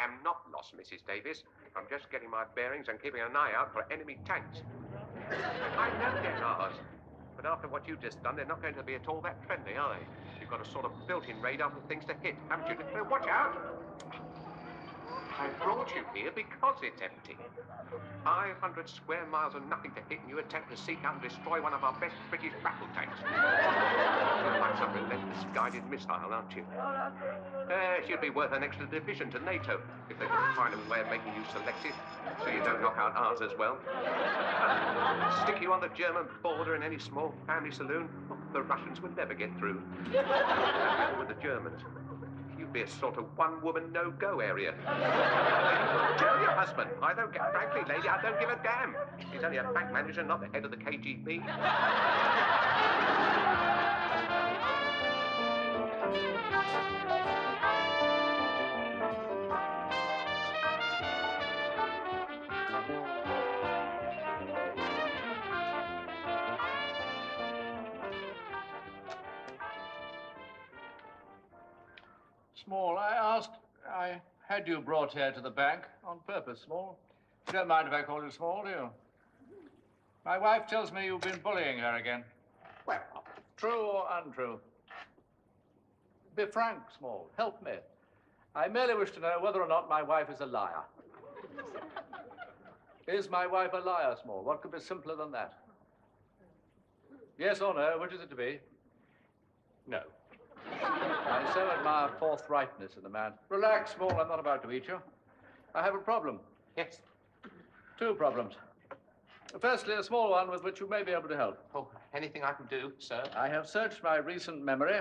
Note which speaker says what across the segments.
Speaker 1: am not lost, Mrs. Davis. I'm just getting my bearings and keeping an eye out for enemy tanks. I know they're ours, but after what you've just done, they're not going to be at all that friendly, are they? You've got a sort of built-in radar for things to hit, haven't you? So watch out! I brought you here because it's empty. 500 square miles of nothing to hit, and you attempt to seek out and destroy one of our best British battle tanks. You're like some relentless guided missile, aren't you? She'd be worth an extra division to NATO if they could find a way of making you selective, so you don't knock out ours as well. Stick you on the German border in any small family saloon, the Russians would never get through. With the Germans. You'd be a sort of one-woman no-go area. Tell your husband, frankly, lady, I don't give a damn. He's only a bank manager, not the head of the KGB.
Speaker 2: Small, I had you brought here to the bank on purpose, Small. You don't mind if I call you Small, do you? My wife tells me you've been bullying her again. Well, true or untrue? Be frank, Small. Help me. I merely wish to know whether or not my wife is a liar. Is my wife a liar, Small? What could be simpler than that? Yes or no? Which is it to be? No. I so admire forthrightness in a man. Relax, Small, I'm not about to eat you. I have a problem.
Speaker 1: Yes.
Speaker 2: Two problems. Firstly, a small one with which you may be able to help.
Speaker 1: Oh, anything I can do, sir?
Speaker 2: I have searched my recent memory,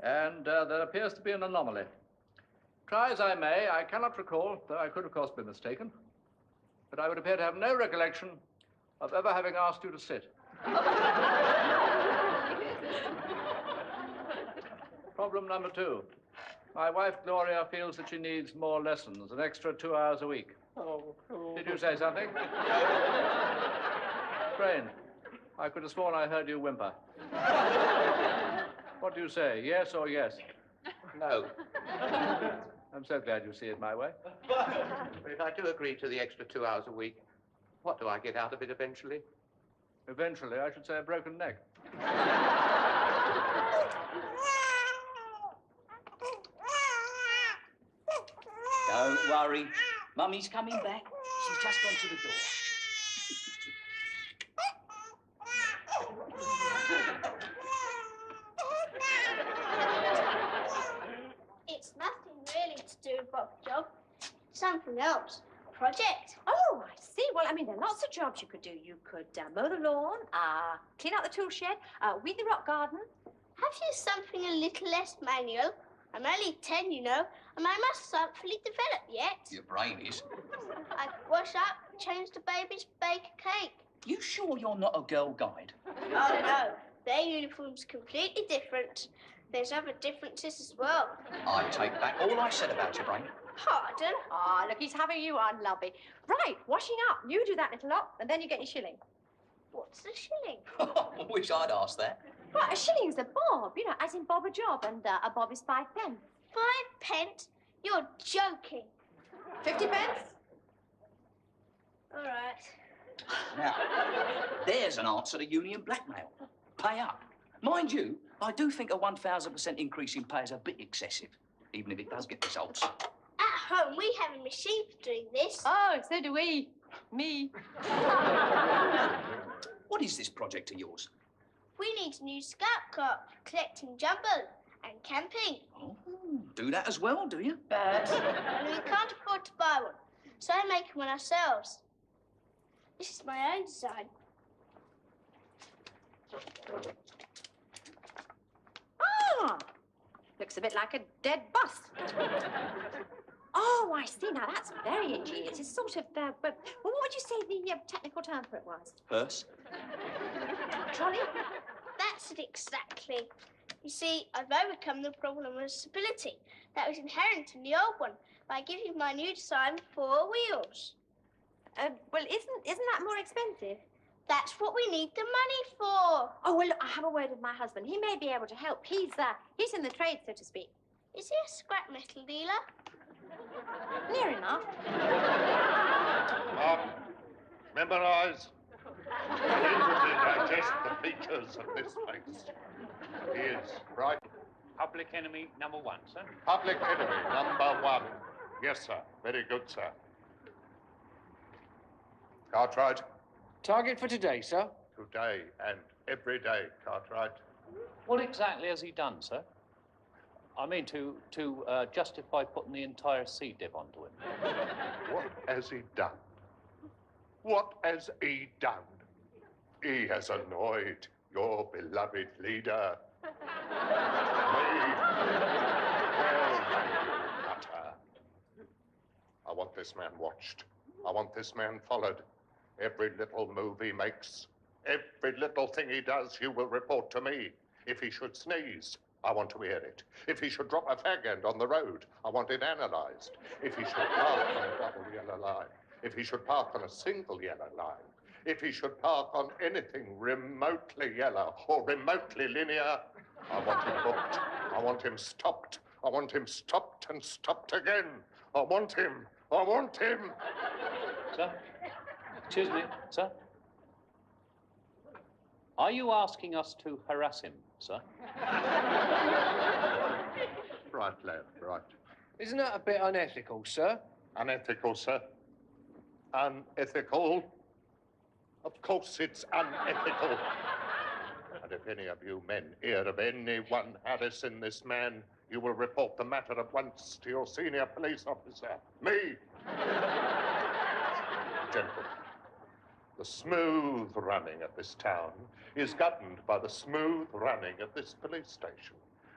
Speaker 2: and there appears to be an anomaly. Try as I may, I cannot recall, though I could, of course, be mistaken, but I would appear to have no recollection of ever having asked you to sit. Problem number two. My wife, Gloria, feels that she needs more lessons, an extra 2 hours a week.
Speaker 1: Oh.
Speaker 2: Did you say something? Strange. I could have sworn I heard you whimper. What do you say, yes or yes?
Speaker 1: No.
Speaker 2: I'm so glad you see it my way.
Speaker 1: But if I do agree to the extra 2 hours a week, what do I get out of it eventually?
Speaker 2: Eventually, I should say a broken neck.
Speaker 3: Don't worry. Mummy's coming back. She's just gone to the door.
Speaker 4: It's nothing really to do with Bob's job. Something else. A project.
Speaker 5: Oh, I see. Well, I mean, there are lots of jobs you could do. You could mow the lawn, clean out the tool shed, weed the rock garden.
Speaker 4: Have you something a little less manual? I'm only 10, you know, and I mustn't fully develop yet.
Speaker 3: Your brain is.
Speaker 4: I wash up, change the babies, bake a cake.
Speaker 3: You sure you're not a girl guide?
Speaker 4: Oh, no. Their uniform's completely different. There's other differences as well.
Speaker 3: I take back all I said about your brain.
Speaker 4: Pardon?
Speaker 5: Ah, look, he's having you on, lovey. Right, washing up. You do that little lot, and then you get your shilling.
Speaker 4: What's a shilling?
Speaker 3: I wish I'd asked that.
Speaker 5: Well, a shilling's a bob, you know, as in bob a job, and a bob is 5 pence.
Speaker 4: 5 pence? You're joking.
Speaker 5: 50 pence?
Speaker 4: All right.
Speaker 3: Now, there's an answer to union blackmail. Pay up. Mind you, I do think a 1,000% increase in pay is a bit excessive, even if it does get results.
Speaker 4: At home, we have a machine for doing this.
Speaker 5: Oh, so do we. Me.
Speaker 3: What is this project of yours?
Speaker 4: We need a new scout car for collecting jumbo and camping.
Speaker 3: Oh, do that as well, do you?
Speaker 4: And we can't afford to buy one, so I make one ourselves. This is my own design.
Speaker 5: Ah, looks a bit like a dead bus. Oh, I see. Now, that's very ingenious. It's sort of, well, what would you say the technical term for it was?
Speaker 3: Hearse.
Speaker 5: Trolley?
Speaker 4: That's it exactly. You see, I've overcome the problem of stability that was inherent in the old one by giving my new design 4 wheels.
Speaker 5: Well, isn't that more expensive?
Speaker 4: That's what we need the money for.
Speaker 5: Oh, well, look, I have a word with my husband. He may be able to help. He's in the trade, so to speak.
Speaker 4: Is he a scrap metal dealer?
Speaker 5: Near enough.
Speaker 6: Memorize. Inwardly digest the features of this face. He is right.
Speaker 2: Public enemy number 1, sir.
Speaker 6: Public enemy number 1. Yes, sir. Very good, sir. Cartwright.
Speaker 7: Target for today, sir.
Speaker 6: Today and every day, Cartwright.
Speaker 8: What exactly has he done, sir? I mean, to justify putting the entire sea div onto him.
Speaker 6: What has he done? What has he done? He has annoyed your beloved leader. Me. Well, utter. I want this man watched. I want this man followed. Every little move he makes, every little thing he does, you will report to me. If he should sneeze, I want to hear it. If he should drop a fag end on the road, I want it analysed. If he should park on a double yellow line, if he should park on a single yellow line, if he should park on anything remotely yellow or remotely linear, I want him booked. I want him stopped. I want him stopped and stopped again. I want him. I want him.
Speaker 8: Sir? Excuse me, sir? Are you asking us to harass him, sir?
Speaker 6: Right, lad, right.
Speaker 7: Isn't that a bit unethical, sir?
Speaker 6: Unethical, sir. Unethical? Of course it's unethical. And if any of you men hear of anyone harassing this man, you will report the matter at once to your senior police officer, me. Gentlemen, the smooth running of this town is governed by the smooth running of this police station,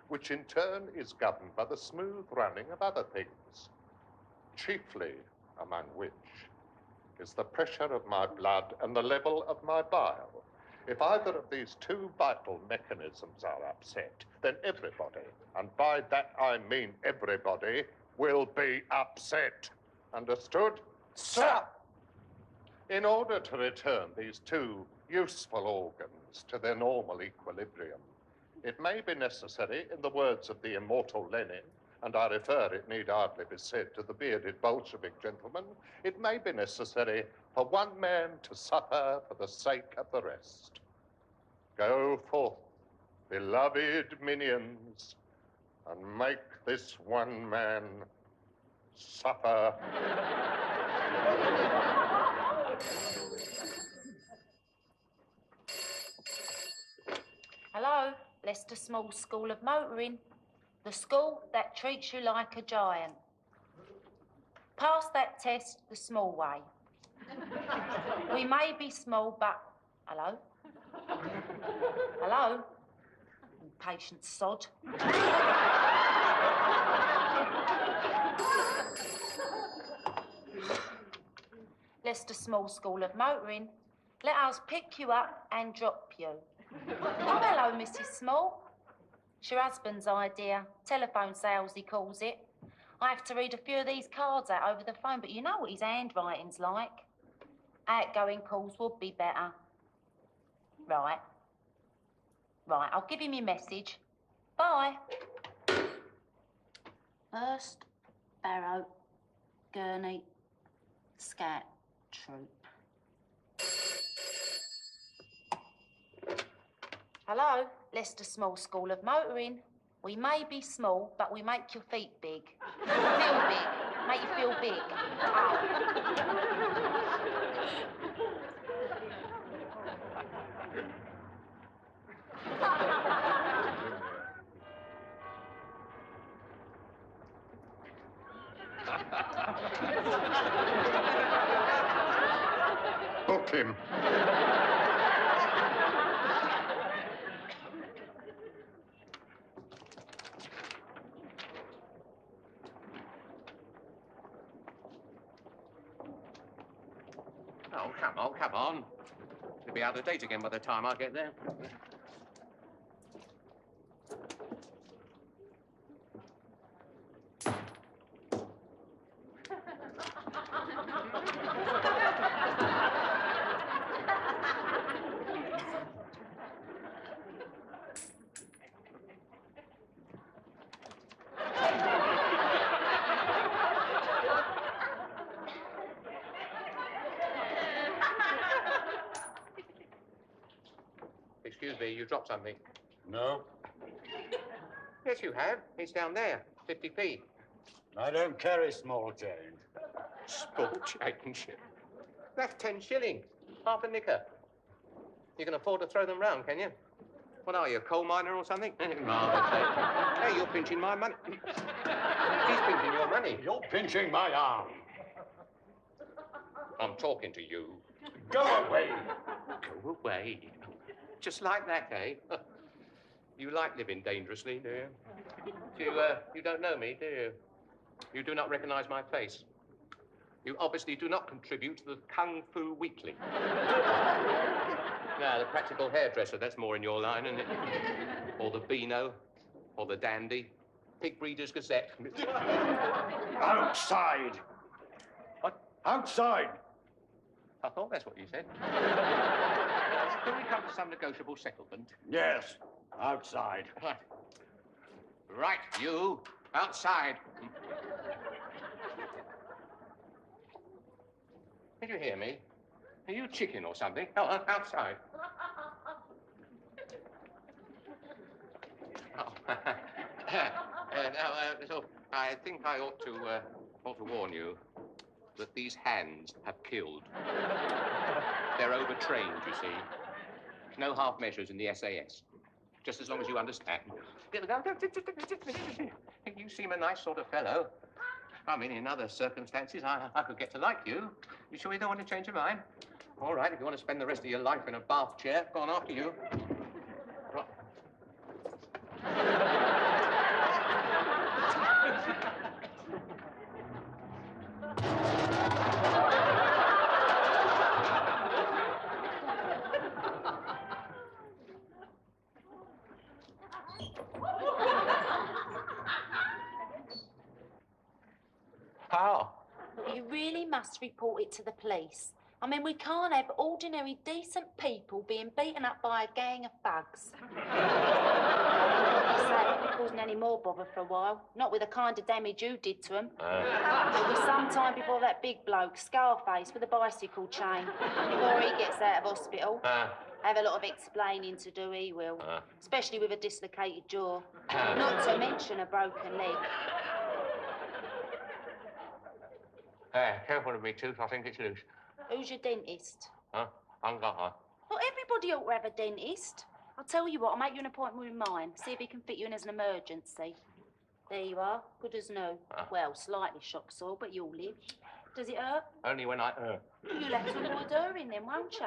Speaker 6: which in turn is governed by the smooth running of other things, chiefly among which is the pressure of my blood and the level of my bile. If either of these two vital mechanisms are upset, then everybody, and by that I mean everybody, will be upset. Understood?
Speaker 7: Sir!
Speaker 6: In order to return these two useful organs to their normal equilibrium, it may be necessary, in the words of the immortal Lenin, and I refer, it need hardly be said, to the bearded Bolshevik gentleman, it may be necessary for one man to suffer for the sake of the rest. Go forth, beloved minions, and make this one man suffer.
Speaker 9: Hello, Lester Small School of Motoring. The school that treats you like a giant. Pass that test the small way. We may be small, but... Hello? Hello? Impatient sod. Lester Small School of Motoring. Let us pick you up and drop you. Oh, hello, Mrs. Small. It's your husband's idea. Telephone sales, he calls it. I have to read a few of these cards out over the phone, but you know what his handwriting's like. Outgoing calls would be better. Right. Right, I'll give him your message. Bye. Hurst, Barrow, Gurney, Scout Troop. Hello, Lester Small School of Motoring. We may be small, but we make your feet big. Feel big. Make you feel big.
Speaker 6: Book him.
Speaker 1: Oh, come on, come on. It'll be out of date again by the time I get there. be. You dropped something.
Speaker 10: No,
Speaker 1: Yes, you have. It's down there. 50p.
Speaker 10: I don't carry small change.
Speaker 1: Small change. That's 10 shillings. Half a nicker. You can afford to throw them round, can you? What are you, a coal miner or something? Hey, you're pinching my money. He's pinching your money.
Speaker 10: You're pinching my arm.
Speaker 1: I'm talking to you.
Speaker 10: Go away.
Speaker 1: Go away. Just like that, eh? You like living dangerously, do you? You don't know me, do you? You do not recognize my face. You obviously do not contribute to the Kung Fu Weekly. No, the practical hairdresser, that's more in your line, isn't it? Or the Beano, or the Dandy. Pig Breeders' Gazette.
Speaker 10: Outside.
Speaker 1: What?
Speaker 10: Outside.
Speaker 1: I thought that's what you said. Can we come to some negotiable settlement?
Speaker 10: Yes, outside.
Speaker 1: Right. Right, you. Outside. Did you hear me? Are you chicken or something? Oh, outside. Oh. So I think I ought to warn you that these hands have killed. They're overtrained, you see. No half measures in the SAS. Just as long as you understand. You seem a nice sort of fellow. I mean, in other circumstances, I could get to like you. You sure you don't want to change your mind? All right, if you want to spend the rest of your life in a bath chair, go on after you. Right. How?
Speaker 9: You really must report it to the police. I mean, we can't have ordinary, decent people being beaten up by a gang of thugs. I say, it won't causing any more bother for a while. Not with the kind of damage you did to them. It was some time before that big bloke, Scarface, with a bicycle chain. Before he gets out of hospital. Have a lot of explaining to do, he will. Especially with a dislocated jaw. Not to mention a broken leg.
Speaker 1: Careful of me, tooth. I think it's loose.
Speaker 9: Who's your dentist?
Speaker 1: Huh? I haven't got one.
Speaker 9: Well, everybody ought to have a dentist. I'll tell you what, I'll make you an appointment with mine. See if he can fit you in as an emergency. There you are, good as new. Well, slightly shock sore, but you'll live. Does it hurt?
Speaker 1: Only when I hurt.
Speaker 9: You'll have to avoid hearing then, won't you?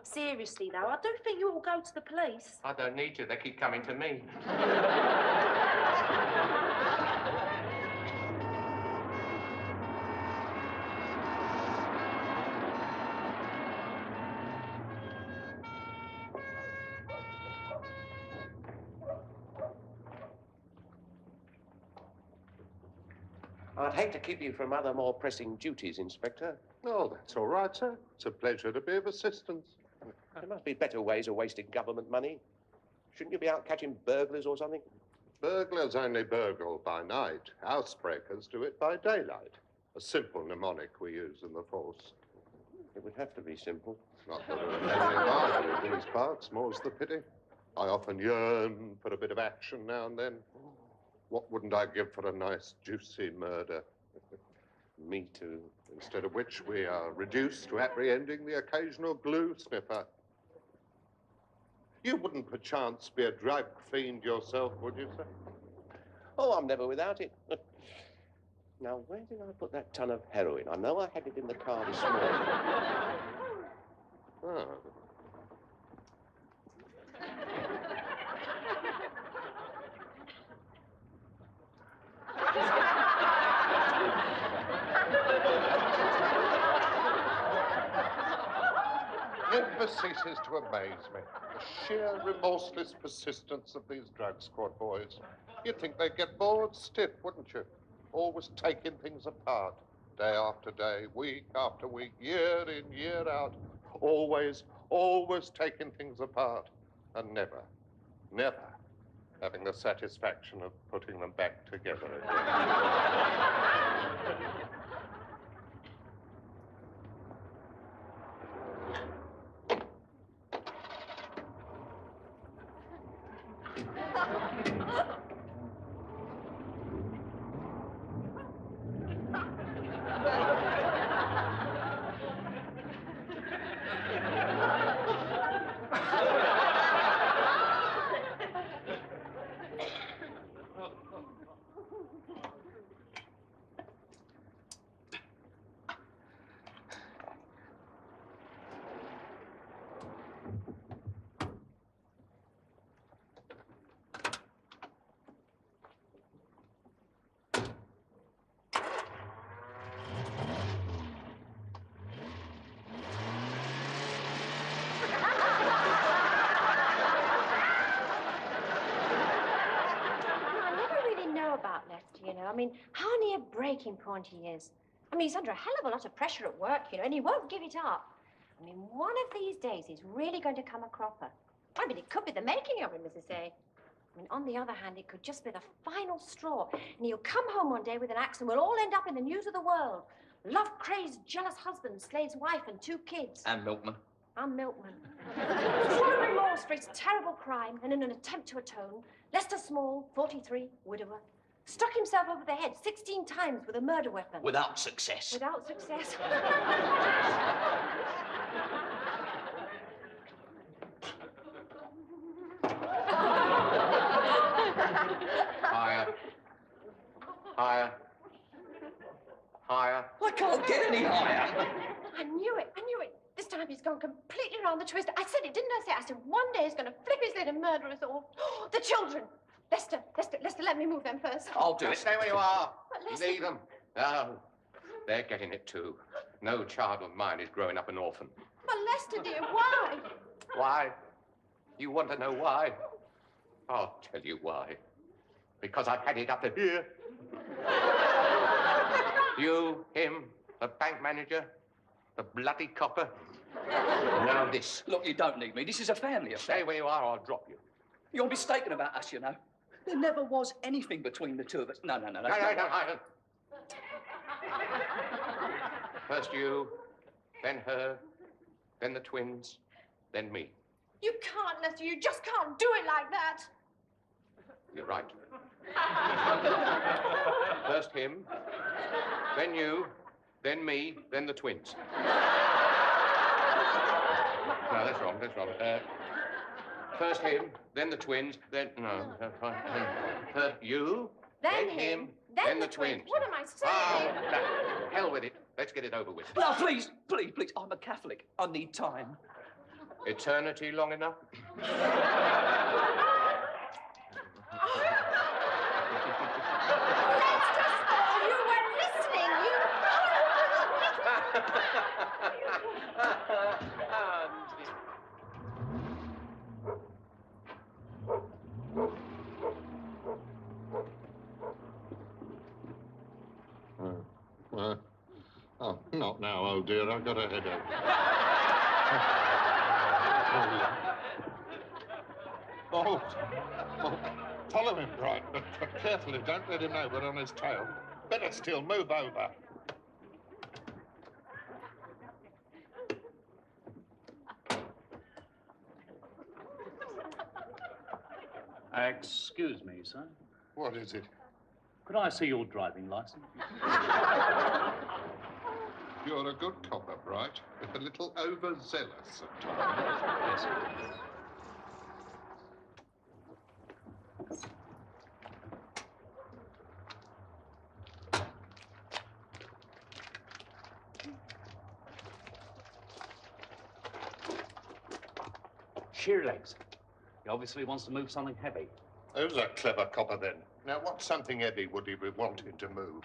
Speaker 9: Seriously, though, I do think you ought to go to the police.
Speaker 1: I don't need to. They keep coming to me. I'd hate to keep you from other more pressing duties, Inspector.
Speaker 6: Oh, that's all right, sir. It's a pleasure to be of assistance.
Speaker 1: There must be better ways of wasting government money. Shouldn't you be out catching burglars or something?
Speaker 6: Burglars only burgle by night. Housebreakers do it by daylight. A simple mnemonic we use in the force.
Speaker 1: It would have to be simple.
Speaker 6: Not that there are many of either in these parts, more's the pity. I often yearn for a bit of action now and then. What wouldn't I give for a nice, juicy murder?
Speaker 1: Me too.
Speaker 6: Instead of which we are reduced to apprehending the occasional glue sniffer. You wouldn't perchance be a drug fiend yourself, would you, sir?
Speaker 1: Oh, I'm never without it. Now, where did I put that ton of heroin? I know I had it in the car this morning.
Speaker 6: Ah. Never ceases to amaze me. The sheer remorseless persistence of these drug squad boys. You'd think they'd get bored stiff, wouldn't you? Always taking things apart, day after day, week after week, year in, year out. Always taking things apart, and never having the satisfaction of putting them back together again.
Speaker 5: About Lester, you know. I mean, how near breaking point he is. I mean, he's under a hell of a lot of pressure at work, you know, and he won't give it up. I mean, one of these days he's really going to come a cropper. I mean, it could be the making of him, as they say. I mean, on the other hand, it could just be the final straw. And he'll come home one day with an axe and we'll all end up in the news of the world. Love-crazed, jealous husband, slaves wife, and 2 kids.
Speaker 3: And milkman.
Speaker 5: I'm milkman. Full of remorse for his terrible crime and in an attempt to atone, Lester Small, 43, widower, struck himself over the head 16 times with a murder weapon.
Speaker 3: Without success.
Speaker 5: Without success.
Speaker 1: Higher. Higher. Higher.
Speaker 3: I can't get any higher.
Speaker 5: I knew it. This time he's gone completely around the twist. I said it, didn't I? I said one day he's going to flip his lid and murder us all. The children. Lester, let me move them first.
Speaker 3: I'll do it.
Speaker 1: Stay where you are.
Speaker 5: But Lester...
Speaker 1: Leave them. Oh, they're getting it too. No child of mine is growing up an orphan.
Speaker 5: But Lester, dear, why?
Speaker 1: Why? You want to know why? I'll tell you why. Because I've had it up to here. You, him, the bank manager, the bloody copper. Now this.
Speaker 3: Look, you don't need me. This is a family affair.
Speaker 1: Stay where you are or I'll drop you.
Speaker 3: You're mistaken about us, you know. There never was anything between the two of us. No.
Speaker 1: No. First you, then her, then the twins, then me.
Speaker 5: You can't, Lester. You just can't do it like that.
Speaker 1: You're right. First him, then you, then me, then the twins. No, that's wrong. First him, then the twins, then... No, you,
Speaker 5: then him, then the twins. What am I saying?
Speaker 1: Oh, no. Hell with it. Let's get it over with.
Speaker 3: No, please. I'm a Catholic. I need time.
Speaker 1: Eternity long enough?
Speaker 5: You were listening.
Speaker 6: Oh, not now, oh dear, I've got a headache. Oh, follow him, Bright, but carefully, don't let him know we're on his tail. Better still, move over.
Speaker 8: Excuse me, sir.
Speaker 6: What is it?
Speaker 8: Could I see your driving license?
Speaker 6: You're a good copper, Bright, but a little overzealous at times.
Speaker 8: Yes, sir. Sheer legs. He obviously wants to move something heavy.
Speaker 6: Who's a clever copper, then? Now, what something heavy would he be wanting to move?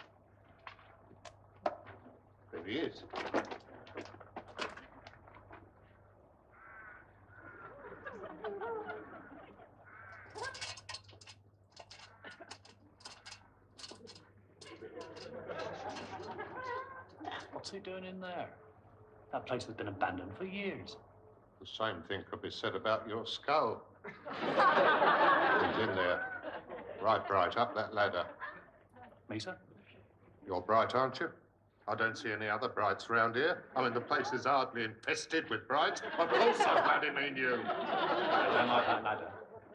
Speaker 6: There he is.
Speaker 8: What's he doing in there? That place has been abandoned for years.
Speaker 6: The same thing could be said about your skull. He's in there. Right, Bright, up that ladder.
Speaker 8: Me, sir?
Speaker 6: You're Bright, aren't you? I don't see any other Brights round here. I mean, the place is hardly infested with Brights. I'm also glad it mean you.
Speaker 8: I don't like that ladder.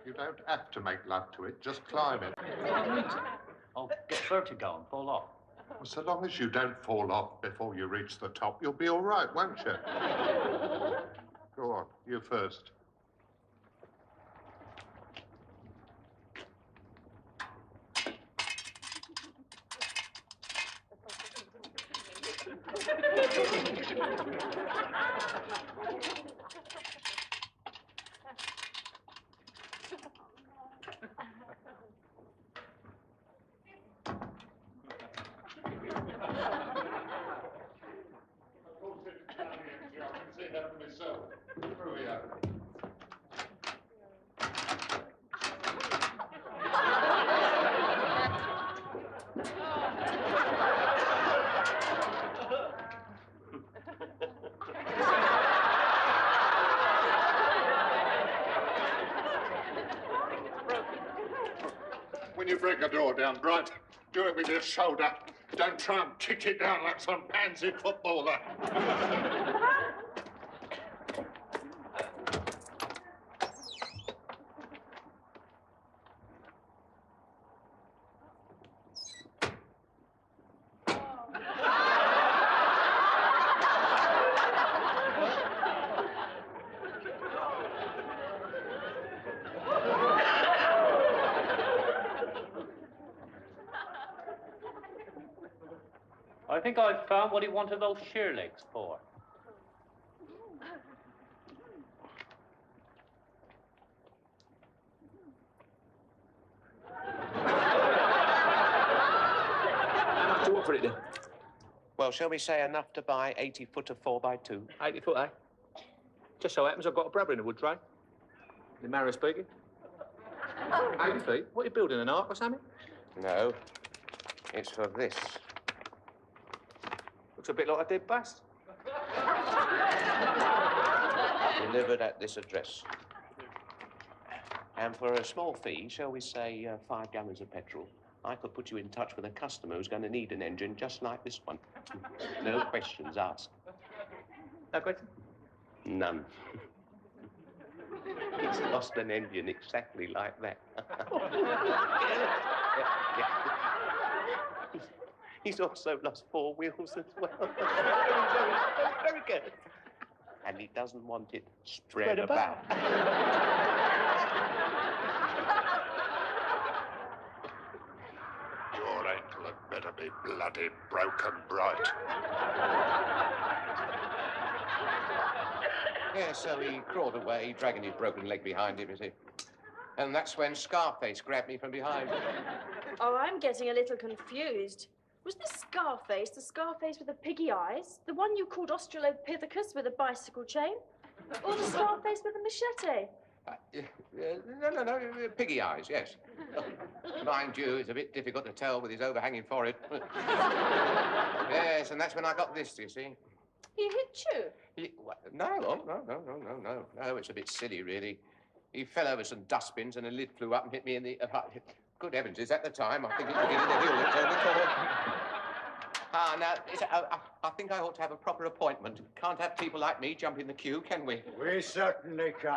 Speaker 6: You don't have to make love to it, just climb it.
Speaker 8: I don't need to. I'll get vertigo and fall off.
Speaker 6: Well, so long as you don't fall off before you reach the top, you'll be all right, won't you? Go on, you first. When you break a door down, Bright, do it with your shoulder. Don't try and kick it down like some pansy footballer.
Speaker 8: I think I've found what he wanted those sheer legs for.
Speaker 3: How much do you want for it then?
Speaker 1: Well, shall we say enough to buy 80 foot of 4x2?
Speaker 3: 80 foot, eh? Just so happens I've got a brother in the wood trade. The marrow speaking. 80 feet? What are you building, an ark or something?
Speaker 1: No, it's for this.
Speaker 3: Looks a bit like a dead bust.
Speaker 1: Delivered at this address. And for a small fee, shall we say 5 gallons of petrol, I could put you in touch with a customer who's going to need an engine just like this one. No questions asked.
Speaker 3: No question?
Speaker 1: None. He's lost an engine exactly like that. He's also lost 4 wheels as well. Very good. And he doesn't want it spread about.
Speaker 6: Your ankle had better be bloody broken, Bright.
Speaker 1: Yeah, so he crawled away, dragging his broken leg behind him, you see. And that's when Scarface grabbed me from behind.
Speaker 11: Oh, I'm getting a little confused. Was this Scarface the Scarface with the piggy eyes? The one you called Australopithecus with a bicycle chain? Or the Scarface with a machete?
Speaker 1: No, piggy eyes, yes. Mind you, it's a bit difficult to tell with his overhanging forehead. Yes, and that's when I got this, you see.
Speaker 11: He hit you?
Speaker 1: No, it's a bit silly, really. He fell over some dustbins and a lid flew up and hit me in the... good heavens, is that the time? I think it was in the hill that turned the corner. Now, I think I ought to have a proper appointment. Can't have people like me jump in the queue, can we?
Speaker 10: We certainly can.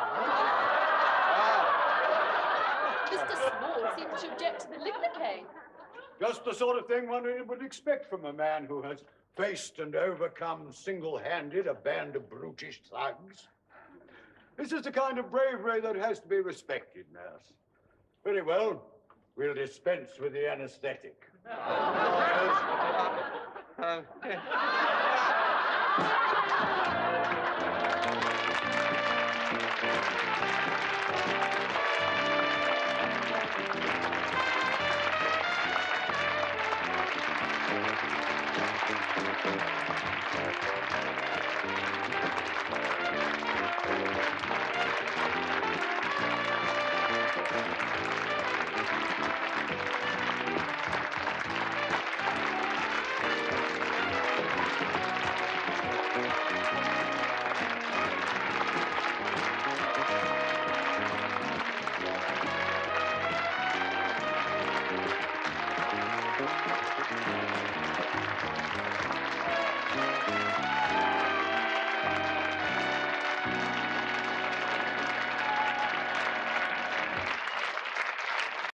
Speaker 11: Mr. Small seems to object to the lidocaine.
Speaker 10: Just the sort of thing one would expect from a man who has faced and overcome single-handed a band of brutish thugs. This is the kind of bravery that has to be respected, nurse. Very well. We'll dispense with the anesthetic.